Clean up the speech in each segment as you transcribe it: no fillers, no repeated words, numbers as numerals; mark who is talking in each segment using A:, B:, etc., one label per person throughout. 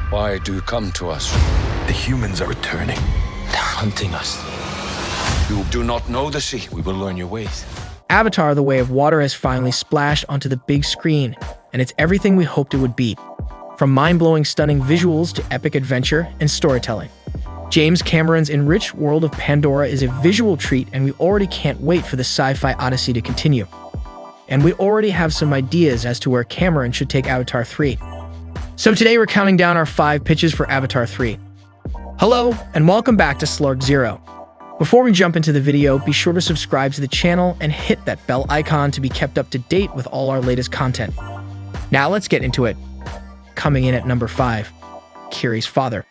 A: Why do you come to us?
B: The humans are returning.
C: They're hunting us.
A: You do not know the sea.
C: We will learn your ways.
D: Avatar: The Way of Water has finally splashed onto the big screen, and it's everything we hoped it would be. From mind-blowing stunning visuals to epic adventure and storytelling. James Cameron's enriched world of Pandora is a visual treat, and we already can't wait for the sci-fi odyssey to continue. And we already have some ideas as to where Cameron should take Avatar 3. So today we're counting down our 5 pitches for Avatar 3. Hello, and welcome back to Slurg Zero. Before we jump into the video, be sure to subscribe to the channel and hit that bell icon to be kept up to date with all our latest content. Now let's get into it. Coming in at number 5, KIRI'S father.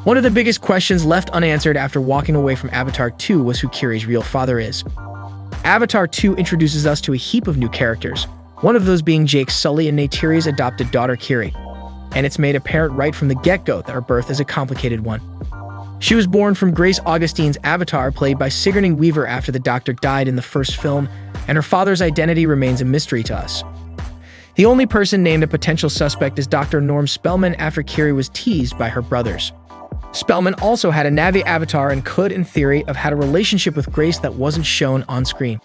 D: One of the biggest questions left unanswered after walking away from Avatar 2 was who KIRI'S real father is. Avatar 2 introduces us to a heap of new characters, one of those being Jake Sully and Neytiri's adopted daughter Kiri. And it's made apparent right from the get-go that her birth is a complicated one. She was born from Grace Augustine's avatar, played by Sigourney Weaver after the Doctor died in the first film, and her father's identity remains a mystery to us. The only person named a potential suspect is Dr. Norm Spellman after Kiri was teased by her brothers. Spellman also had a Na'vi avatar and could, in theory, have had a relationship with Grace that wasn't shown on screen.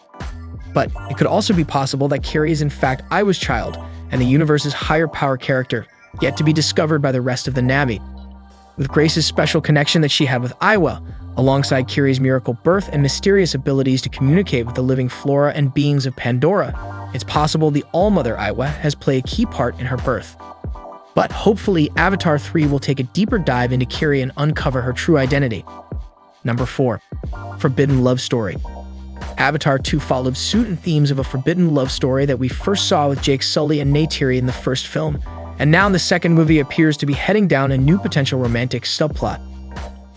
D: But it could also be possible that Kiri is in fact Iwa's child, and the universe's higher power character, yet to be discovered by the rest of the Na'vi. With Grace's special connection that she had with Iwa, alongside Kiri's miracle birth and mysterious abilities to communicate with the living flora and beings of Pandora, it's possible the All-Mother Iwa has played a key part in her birth. But hopefully, Avatar 3 will take a deeper dive into Kiri and uncover her true identity. Number 4. Forbidden Love Story. Avatar 2 followed suit in themes of a forbidden love story that we first saw with Jake Sully and Neytiri in the first film, and now the second movie appears to be heading down a new potential romantic subplot.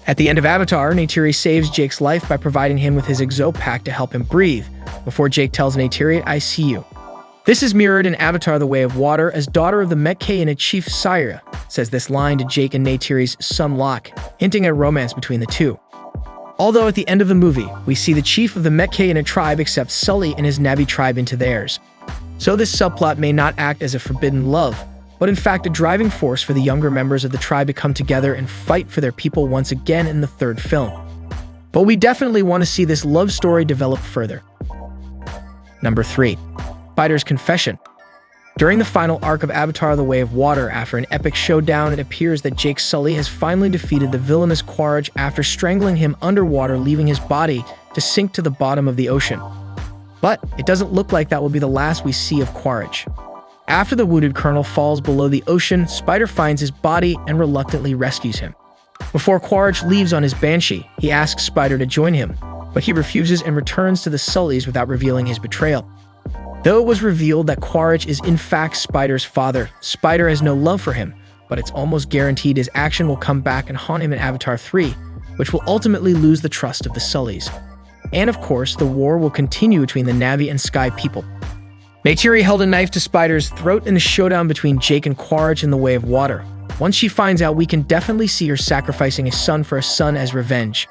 D: At the end of Avatar, Neytiri saves Jake's life by providing him with his exo-pack to help him breathe, before Jake tells Neytiri, "I see you." This is mirrored in Avatar: The Way of Water, as daughter of the Metkayina chief Saira says this line to Jake and Neytiri's son Locke, hinting at romance between the two. Although at the end of the movie, we see the chief of the Metkayina tribe accept Sully and his Na'vi tribe into theirs. So this subplot may not act as a forbidden love, but in fact a driving force for the younger members of the tribe to come together and fight for their people once again in the third film. But we definitely want to see this love story develop further. Number 3. Spider's Confession. During the final arc of Avatar: The Way of Water, after an epic showdown, it appears that Jake Sully has finally defeated the villainous Quaritch after strangling him underwater, leaving his body to sink to the bottom of the ocean. But it doesn't look like that will be the last we see of Quaritch. After the wounded colonel falls below the ocean, Spider finds his body and reluctantly rescues him. Before Quaritch leaves on his Banshee, he asks Spider to join him, but he refuses and returns to the Sullys without revealing his betrayal. Though it was revealed that Quaritch is in fact Spider's father, Spider has no love for him, but it's almost guaranteed his action will come back and haunt him in Avatar 3, which will ultimately lose the trust of the Sullys. And of course, the war will continue between the Na'vi and Sky people. Neytiri held a knife to Spider's throat in the showdown between Jake and Quaritch in The Way of Water. Once she finds out, we can definitely see her sacrificing a son for a son as revenge.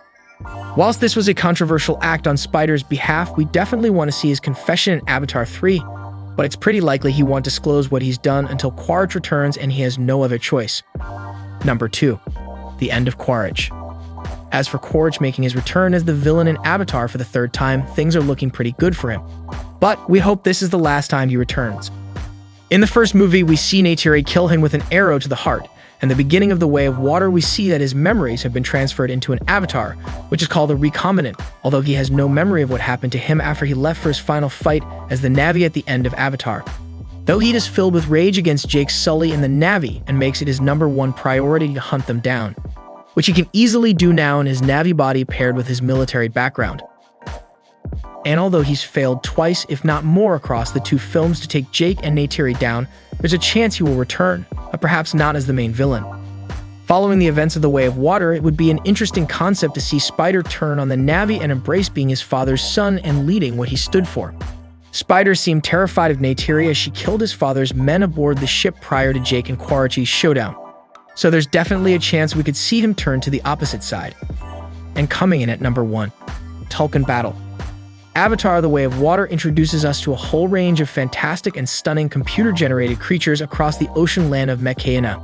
D: Whilst this was a controversial act on Spider's behalf, we definitely want to see his confession in Avatar 3, but it's pretty likely he won't disclose what he's done until Quaritch returns and he has no other choice. Number 2. The End of Quaritch. As for Quaritch making his return as the villain in Avatar for the third time, things are looking pretty good for him. But we hope this is the last time he returns. In the first movie, we see Neytiri kill him with an arrow to the heart, and the beginning of The Way of Water, we see that his memories have been transferred into an avatar, which is called a recombinant, although he has no memory of what happened to him after he left for his final fight as the Na'vi at the end of Avatar. Though he is filled with rage against Jake Sully and the Na'vi and makes it his #1 priority to hunt them down, which he can easily do now in his Na'vi body paired with his military background. And although he's failed twice, if not more, across the 2 films to take Jake and Neytiri down, there's a chance he will return, but perhaps not as the main villain. Following the events of The Way of Water, it would be an interesting concept to see Spider turn on the Na'vi and embrace being his father's son and leading what he stood for. Spider seemed terrified of Neytiri as she killed his father's men aboard the ship prior to Jake and Quaritch's showdown. So there's definitely a chance we could see him turn to the opposite side. And coming in at number 1, Tulkun Battle. Avatar: The Way of Water introduces us to a whole range of fantastic and stunning computer-generated creatures across the ocean land of Metkayina.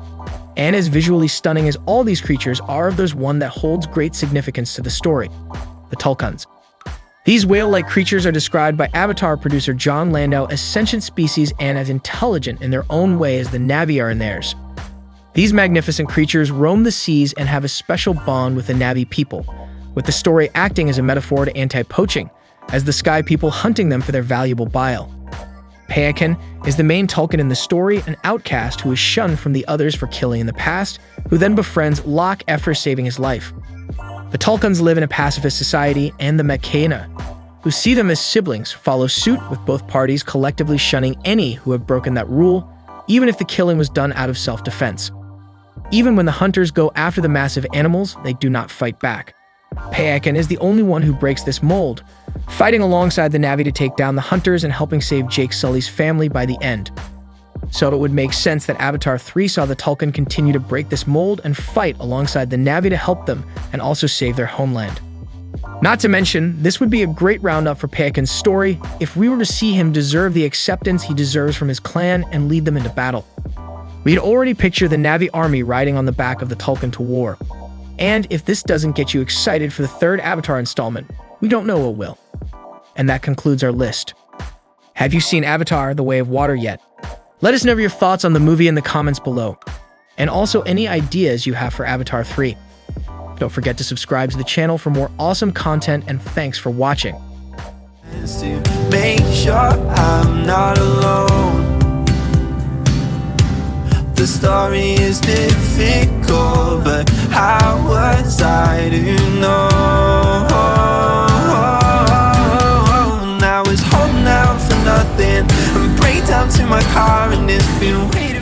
D: And as visually stunning as all these creatures are, there's one that holds great significance to the story: the Tulkuns. These whale-like creatures are described by Avatar producer John Landau as sentient species and as intelligent in their own way as the Na'vi are in theirs. These magnificent creatures roam the seas and have a special bond with the Na'vi people, with the story acting as a metaphor to anti-poaching, as the Sky people hunting them for their valuable bile. Payakan is the main Tulkun in the story, an outcast who is shunned from the others for killing in the past, who then befriends Locke after saving his life. The Tulkuns live in a pacifist society, and the Mekena, who see them as siblings, follow suit, with both parties collectively shunning any who have broken that rule, even if the killing was done out of self-defense. Even when the hunters go after the massive animals, they do not fight back. Payakan is the only one who breaks this mold, fighting alongside the Na'vi to take down the hunters and helping save Jake Sully's family by the end. So it would make sense that Avatar 3 saw the Tulkun continue to break this mold and fight alongside the Na'vi to help them and also save their homeland. Not to mention, this would be a great roundup for Payakan's story if we were to see him deserve the acceptance he deserves from his clan and lead them into battle. We'd already picture the Na'vi army riding on the back of the Tulkun to war. And if this doesn't get you excited for the third Avatar installment, we don't know what will. And that concludes our list. Have you seen Avatar: The Way of Water yet? Let us know your thoughts on the movie in the comments below, and also any ideas you have for Avatar 3. Don't forget to subscribe to the channel for more awesome content, and thanks for watching.
E: To make sure I'm not alone. The story is difficult, but how was I to know? Now it's holding out for nothing. I'm break down to my car and it's been waiting.